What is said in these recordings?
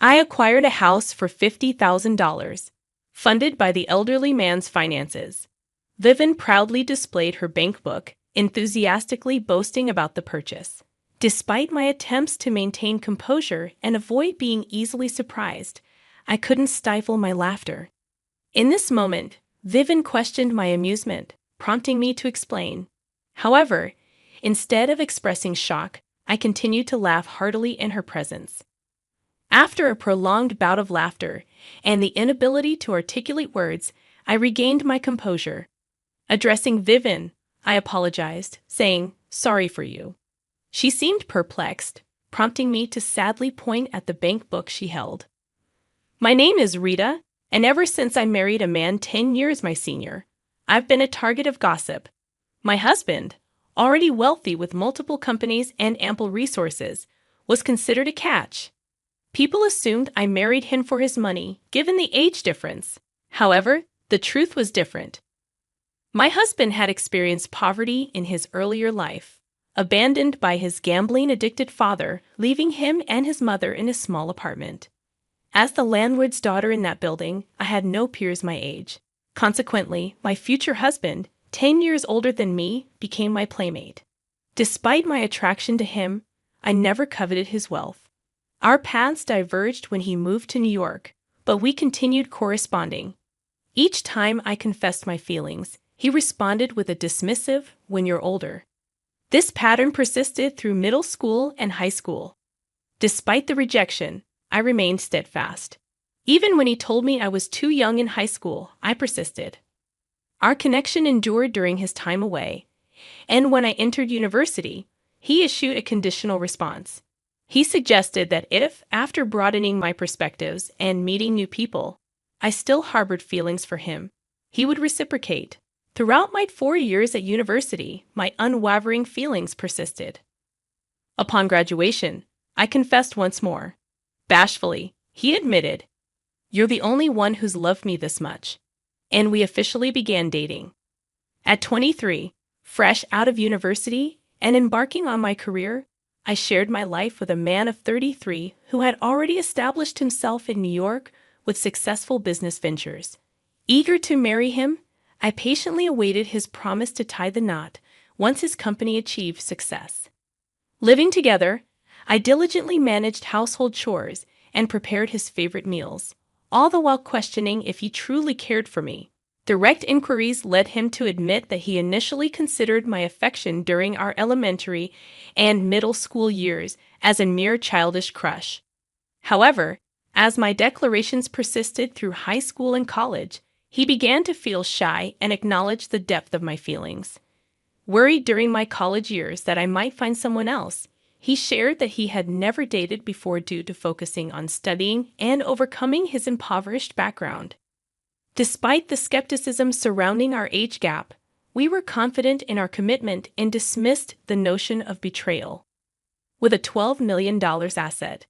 I acquired a house for $50,000, funded by the elderly man's finances. Vivian proudly displayed her bank book, enthusiastically boasting about the purchase. Despite my attempts to maintain composure and avoid being easily surprised, I couldn't stifle my laughter. In this moment, Vivian questioned my amusement, prompting me to explain. However, instead of expressing shock, I continued to laugh heartily in her presence. After a prolonged bout of laughter and the inability to articulate words, I regained my composure. Addressing Vivian, I apologized, saying, "Sorry for you." She seemed perplexed, prompting me to sadly point at the bank book she held. "My name is Rita, and ever since I married a man 10 years my senior, I've been a target of gossip. My husband, already wealthy with multiple companies and ample resources, was considered a catch. People assumed I married him for his money, given the age difference. However, the truth was different. My husband had experienced poverty in his earlier life, abandoned by his gambling-addicted father, leaving him and his mother in a small apartment. As the landlord's daughter in that building, I had no peers my age. Consequently, my future husband, 10 years older than me, became my playmate. Despite my attraction to him, I never coveted his wealth. Our paths diverged when he moved to New York, but we continued corresponding. Each time I confessed my feelings, he responded with a dismissive, "When you're older." This pattern persisted through middle school and high school. Despite the rejection, I remained steadfast. Even when he told me I was too young in high school, I persisted. Our connection endured during his time away, and when I entered university, he issued a conditional response. He suggested that if, after broadening my perspectives and meeting new people, I still harbored feelings for him, he would reciprocate. Throughout my 4 years at university, my unwavering feelings persisted. Upon graduation, I confessed once more. Bashfully, he admitted, "You're the only one who's loved me this much." And we officially began dating. At 23, fresh out of university and embarking on my career, I shared my life with a man of 33 who had already established himself in New York with successful business ventures. Eager to marry him, I patiently awaited his promise to tie the knot once his company achieved success. Living together, I diligently managed household chores and prepared his favorite meals, all the while questioning if he truly cared for me. Direct inquiries led him to admit that he initially considered my affection during our elementary and middle school years as a mere childish crush. However, as my declarations persisted through high school and college, he began to feel shy and acknowledge the depth of my feelings. Worried during my college years that I might find someone else, he shared that he had never dated before due to focusing on studying and overcoming his impoverished background. Despite the skepticism surrounding our age gap, we were confident in our commitment and dismissed the notion of betrayal. With a $12 million asset,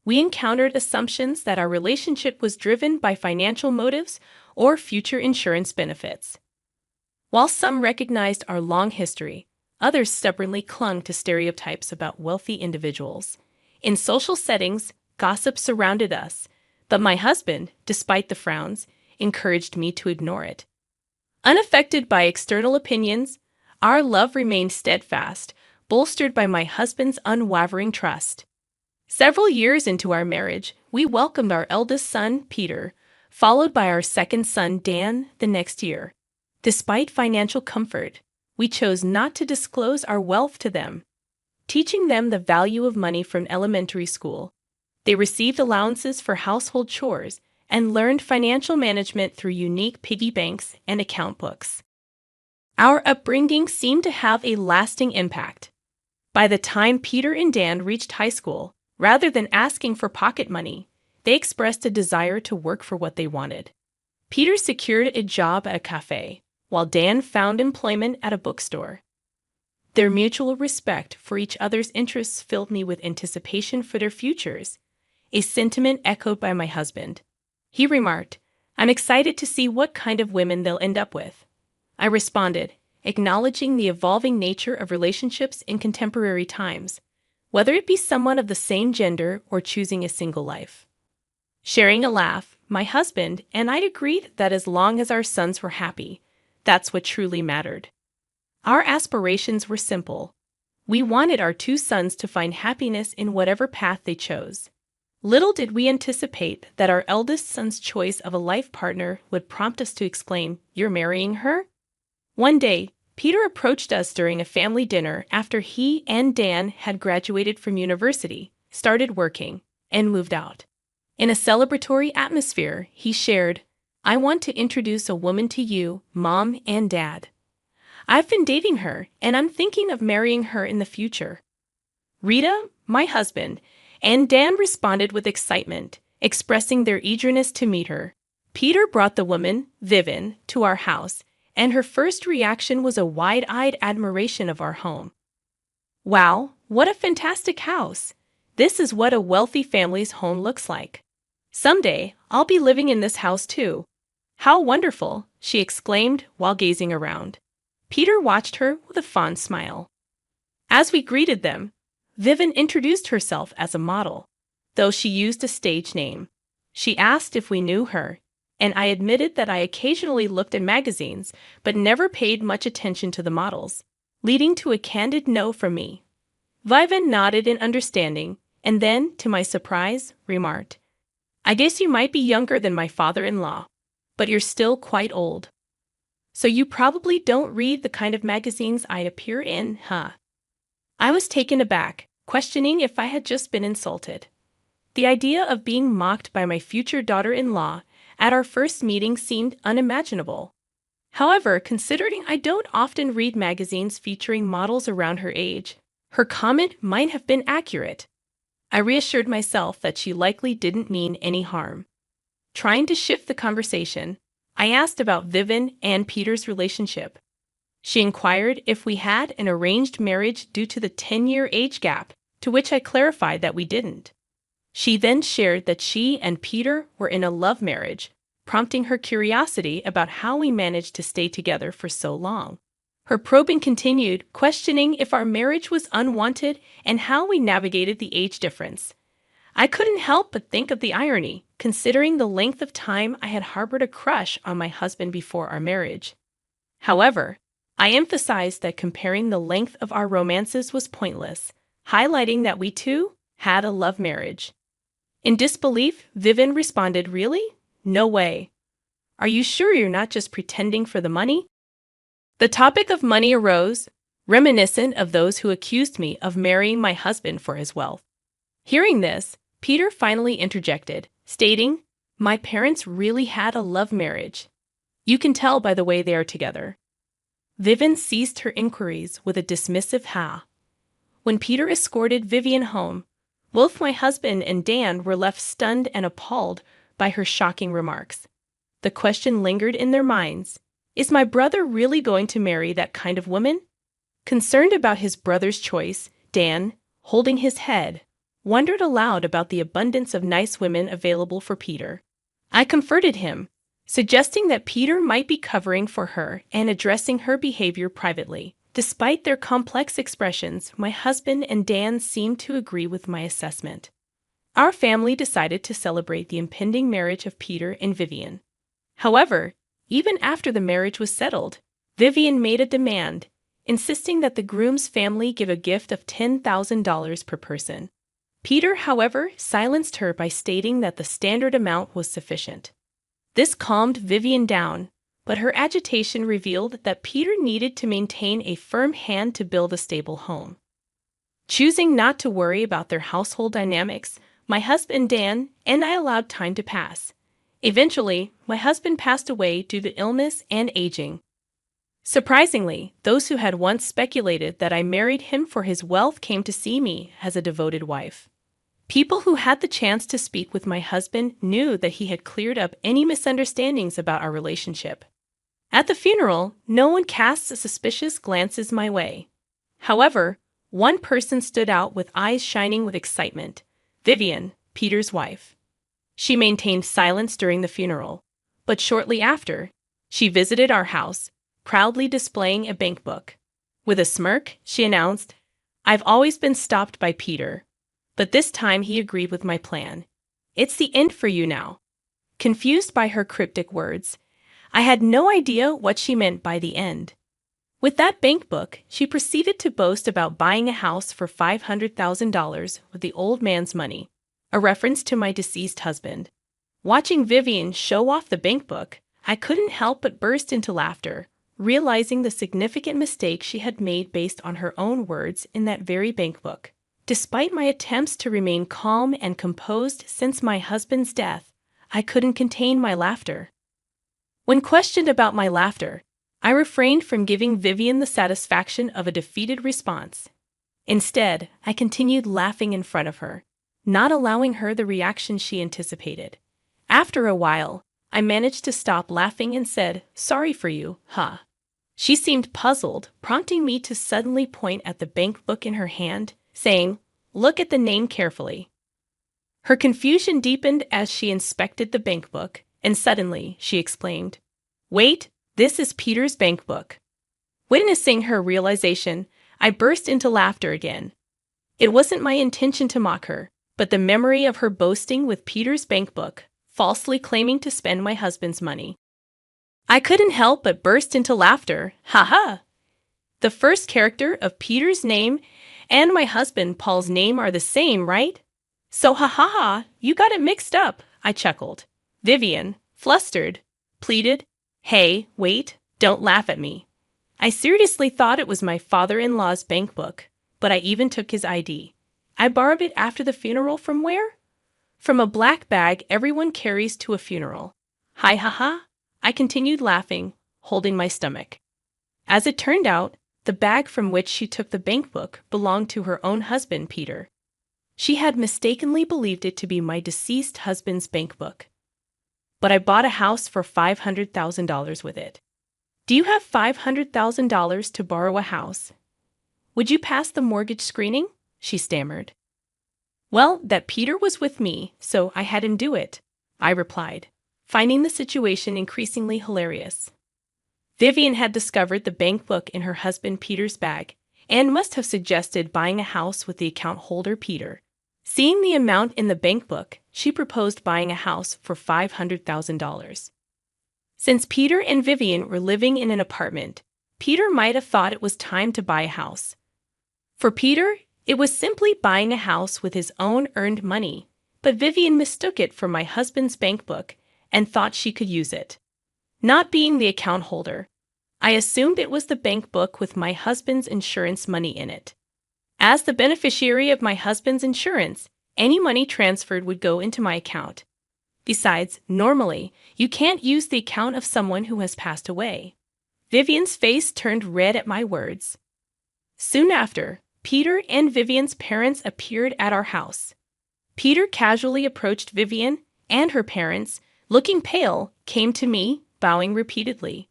we encountered assumptions that our relationship was driven by financial motives or future insurance benefits. While some recognized our long history, others stubbornly clung to stereotypes about wealthy individuals. In social settings, gossip surrounded us, but my husband, despite the frowns, encouraged me to ignore it. Unaffected by external opinions, our love remained steadfast, bolstered by my husband's unwavering trust. Several years into our marriage, we welcomed our eldest son, Peter, followed by our second son, Dan, the next year. Despite financial comfort, we chose not to disclose our wealth to them, teaching them the value of money from elementary school. They received allowances for household chores and learned financial management through unique piggy banks and account books. Our upbringing seemed to have a lasting impact. By the time Peter and Dan reached high school, rather than asking for pocket money, they expressed a desire to work for what they wanted. Peter secured a job at a cafe, while Dan found employment at a bookstore. Their mutual respect for each other's interests filled me with anticipation for their futures, a sentiment echoed by my husband. He remarked, "I'm excited to see what kind of women they'll end up with." I responded, acknowledging the evolving nature of relationships in contemporary times, whether it be someone of the same gender or choosing a single life. Sharing a laugh, my husband and I agreed that as long as our sons were happy, that's what truly mattered. Our aspirations were simple. We wanted our two sons to find happiness in whatever path they chose. Little did we anticipate that our eldest son's choice of a life partner would prompt us to exclaim, "You're marrying her?" One day, Peter approached us during a family dinner after he and Dan had graduated from university, started working, and moved out. In a celebratory atmosphere, he shared, "I want to introduce a woman to you, Mom and Dad. I've been dating her, and I'm thinking of marrying her in the future." Rita, my husband, and Dan responded with excitement, expressing their eagerness to meet her. Peter brought the woman, Vivian, to our house, and her first reaction was a wide-eyed admiration of our home. "Wow, what a fantastic house! This is what a wealthy family's home looks like. Someday, I'll be living in this house too. How wonderful!" she exclaimed while gazing around. Peter watched her with a fond smile. As we greeted them, Vivian introduced herself as a model, though she used a stage name. She asked if we knew her, and I admitted that I occasionally looked at magazines but never paid much attention to the models, leading to a candid no from me. Vivian nodded in understanding, and then, to my surprise, remarked, "I guess you might be younger than my father-in-law, but you're still quite old. So you probably don't read the kind of magazines I appear in, huh?" I was taken aback, questioning if I had just been insulted. The idea of being mocked by my future daughter-in-law at our first meeting seemed unimaginable. However, considering I don't often read magazines featuring models around her age, her comment might have been accurate. I reassured myself that she likely didn't mean any harm. Trying to shift the conversation, I asked about Vivian and Peter's relationship. She inquired if we had an arranged marriage due to the 10-year age gap, to which I clarified that we didn't. She then shared that she and Peter were in a love marriage, prompting her curiosity about how we managed to stay together for so long. Her probing continued, questioning if our marriage was unwanted and how we navigated the age difference. I couldn't help but think of the irony, considering the length of time I had harbored a crush on my husband before our marriage. However, I emphasized that comparing the length of our romances was pointless, highlighting that we too had a love marriage. In disbelief, Vivian responded, "Really? No way. Are you sure you're not just pretending for the money?" The topic of money arose, reminiscent of those who accused me of marrying my husband for his wealth. Hearing this, Peter finally interjected, stating, "My parents really had a love marriage. You can tell by the way they are together." Vivian ceased her inquiries with a dismissive ha. When Peter escorted Vivian home, both my husband and Dan were left stunned and appalled by her shocking remarks. The question lingered in their minds, is my brother really going to marry that kind of woman? Concerned about his brother's choice, Dan, holding his head, wondered aloud about the abundance of nice women available for Peter. I comforted him, suggesting that Peter might be covering for her and addressing her behavior privately. Despite their complex expressions, my husband and Dan seemed to agree with my assessment. Our family decided to celebrate the impending marriage of Peter and Vivian. However, even after the marriage was settled, Vivian made a demand, insisting that the groom's family give a gift of $10,000 per person. Peter, however, silenced her by stating that the standard amount was sufficient. This calmed Vivian down, but her agitation revealed that Peter needed to maintain a firm hand to build a stable home. Choosing not to worry about their household dynamics, my husband Dan and I allowed time to pass. Eventually, my husband passed away due to illness and aging. Surprisingly, those who had once speculated that I married him for his wealth came to see me as a devoted wife. People who had the chance to speak with my husband knew that he had cleared up any misunderstandings about our relationship. At the funeral, no one cast suspicious glances my way. However, one person stood out with eyes shining with excitement: Vivian, Peter's wife. She maintained silence during the funeral, but shortly after, she visited our house, proudly displaying a bank book. With a smirk, she announced, "I've always been stopped by Peter, but this time he agreed with my plan. It's the end for you now." Confused by her cryptic words, I had no idea what she meant by the end. With that bank book, she proceeded to boast about buying a house for $500,000 with the old man's money, a reference to my deceased husband. Watching Vivian show off the bank book, I couldn't help but burst into laughter, realizing the significant mistake she had made based on her own words in that very bank book. Despite my attempts to remain calm and composed since my husband's death, I couldn't contain my laughter. When questioned about my laughter, I refrained from giving Vivian the satisfaction of a defeated response. Instead, I continued laughing in front of her, not allowing her the reaction she anticipated. After a while, I managed to stop laughing and said, "Sorry for you, huh?" She seemed puzzled, prompting me to suddenly point at the bank book in her hand, saying, "Look at the name carefully." Her confusion deepened as she inspected the bank book, and suddenly she exclaimed, "Wait, this is Peter's bank book." Witnessing her realization, I burst into laughter again. It wasn't my intention to mock her, but the memory of her boasting with Peter's bank book, falsely claiming to spend my husband's money. I couldn't help but burst into laughter. Ha ha! The first character of Peter's name and my husband Paul's name are the same, right? So ha ha ha, you got it mixed up, I chuckled. Vivian, flustered, pleaded, "Hey, wait, don't laugh at me." I seriously thought it was my father-in-law's bank book, but I even took his ID. I borrowed it after the funeral from where? From a black bag everyone carries to a funeral. Hi ha ha, I continued laughing, holding my stomach. As it turned out, the bag from which she took the bank book belonged to her own husband, Peter. She had mistakenly believed it to be my deceased husband's bank book. But I bought a house for $500,000 with it. Do you have $500,000 to borrow a house? Would you pass the mortgage screening? She stammered. Well, that Peter was with me, so I had him do it, I replied, finding the situation increasingly hilarious. Vivian had discovered the bank book in her husband Peter's bag and must have suggested buying a house with the account holder Peter. Seeing the amount in the bank book, she proposed buying a house for $500,000. Since Peter and Vivian were living in an apartment, Peter might have thought it was time to buy a house. For Peter, it was simply buying a house with his own earned money, but Vivian mistook it for my husband's bank book and thought she could use it. Not being the account holder, I assumed it was the bank book with my husband's insurance money in it. As the beneficiary of my husband's insurance, any money transferred would go into my account. Besides, normally, you can't use the account of someone who has passed away. Vivian's face turned red at my words. Soon after, Peter and Vivian's parents appeared at our house. Peter casually approached Vivian, and her parents, looking pale, came to me, bowing repeatedly.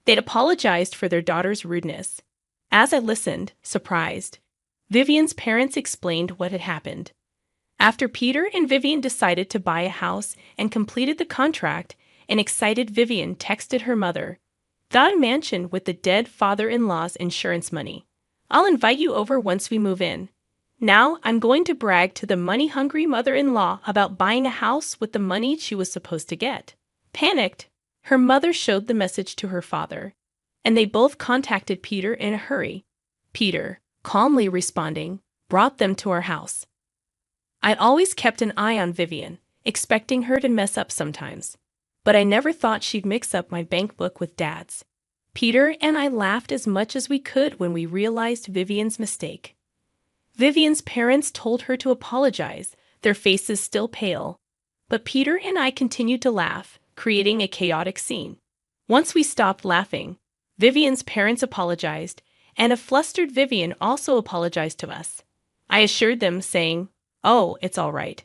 They'd apologized for their daughter's rudeness. As I listened, surprised, Vivian's parents explained what had happened. After Peter and Vivian decided to buy a house and completed the contract, an excited Vivian texted her mother, "Got a mansion with the dead father-in-law's insurance money. I'll invite you over once we move in." Now I'm going to brag to the money-hungry mother-in-law about buying a house with the money she was supposed to get. Panicked, her mother showed the message to her father, and they both contacted Peter in a hurry. Peter, calmly responding, brought them to our house. I'd always kept an eye on Vivian, expecting her to mess up sometimes, but I never thought she'd mix up my bank book with Dad's. Peter and I laughed as much as we could when we realized Vivian's mistake. Vivian's parents told her to apologize, their faces still pale, but Peter and I continued to laugh, creating a chaotic scene. Once we stopped laughing, Vivian's parents apologized, and a flustered Vivian also apologized to us. I assured them, saying, "Oh, it's all right.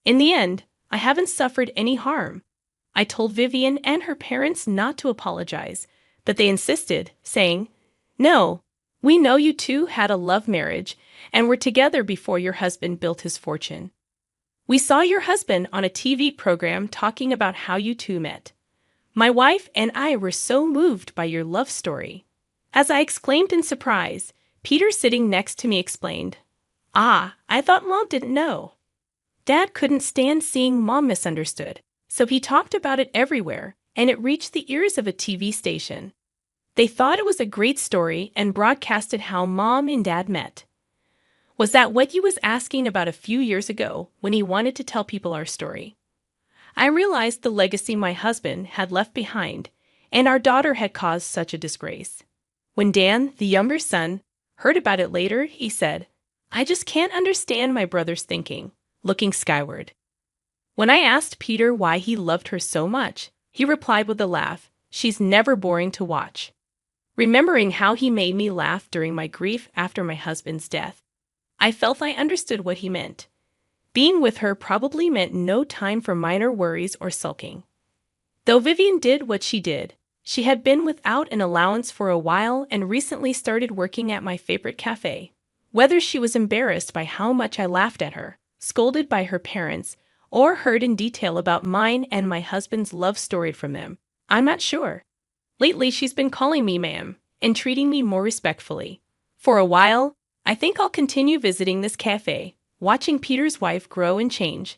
In the end, I haven't suffered any harm." I told Vivian and her parents not to apologize, but they insisted, saying, "No, we know you two had a love marriage and were together before your husband built his fortune. We saw your husband on a TV program talking about how you two met. My wife and I were so moved by your love story." As I exclaimed in surprise, Peter sitting next to me explained, "Ah, I thought Mom didn't know." Dad couldn't stand seeing Mom misunderstood, so he talked about it everywhere, and it reached the ears of a TV station. They thought it was a great story and broadcasted how Mom and Dad met. Was that what he was asking about a few years ago when he wanted to tell people our story? I realized the legacy my husband had left behind, and our daughter had caused such a disgrace. When Dan, the younger son, heard about it later, he said, "I just can't understand my brother's thinking," looking skyward. When I asked Peter why he loved her so much, he replied with a laugh, "She's never boring to watch." Remembering how he made me laugh during my grief after my husband's death, I felt I understood what he meant. Being with her probably meant no time for minor worries or sulking. Though Vivian did what she did, she had been without an allowance for a while and recently started working at my favorite cafe. Whether she was embarrassed by how much I laughed at her, scolded by her parents, or heard in detail about mine and my husband's love story from them, I'm not sure. Lately, she's been calling me ma'am and treating me more respectfully. For a while, I think I'll continue visiting this cafe, watching Peter's wife grow and change,